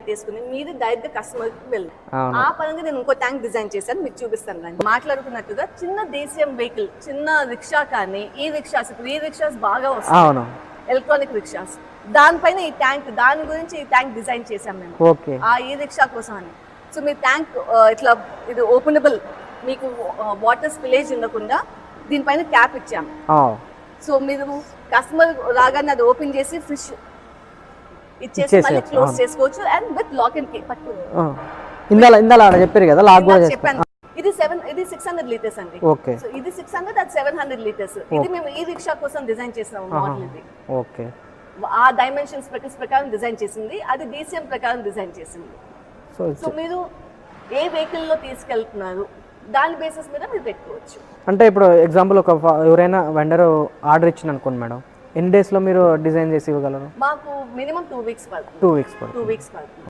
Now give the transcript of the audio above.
తీసుకుని మీరు డైరెక్ట్ గా కస్టమర్ కి వెళ్ళి ఆ పరంగా నేను ఇంకో ట్యాంక్ డిజైన్ చేశాను, మీకు చూపిస్తాను రండి. మాట్లాడుకున్నట్టుగా చిన్న దేశీయం వెహికల్, చిన్న రిక్షా కానీ ఈ రిక్షాస్ బాగా వస్తాయి, ఎలక్ట్రానిక్ రిక్షాస్, దానిపైన ఈ ట్యాంక్, దాని గురించి ఈ ట్యాంక్ డిజైన్ చేశాం మేము ఆ ఈ రిక్షా కోసం అని. సో మీ ట్యాంక్ ఇట్లా ఇది ఓపెనబుల్, మీకు వాటర్ స్పిలేజ్ ఉండకుండా దీనిపైన క్యాప్ ఇచ్చాము. సో మీరు కస్టమర్ రాగానే అది ఓపెన్ చేసి ఫిష్ ఇచ్చేసి మళ్ళీ క్లోజ్ చేసుకోవచ్చు and with lock and key పట్టుకోండి. ఇందాల చెప్పారు కదా, లాక్ కూడా చెప్పాను. ఇది 600 లీటర్స్ అండి. సో ఇది 600, అది 700 లీటర్స్. ఇది మేము ఈ రిక్షా కోసం డిజైన్ చేసినాము మోడల్. ఇది ఓకే, ఆ డైమెన్షన్స్ ప్రకారం డిజైన్ చేసింది, అది DCM ప్రకారం డిజైన్ చేసింది. సో మీరు ఏ వెహికల్ లో తీసుకెళ్తున్నారు దాని బేసిస్ మీద మీరు పెట్టుకోవచ్చు. అంటే ఇప్పుడు ఎగ్జాంపుల్ ఒక ఎవరైనా వెండర్ ఆర్డర్ ఇచ్చింది అనుకోండి మేడం, ఎన్ని డేస్ లో మీరు డిజైన్ చేసి ఇవ్వగలరు? మాకు మినిమం 2 వీక్స్ పడుతుంది. 2 వీక్స్ పడుతుంది.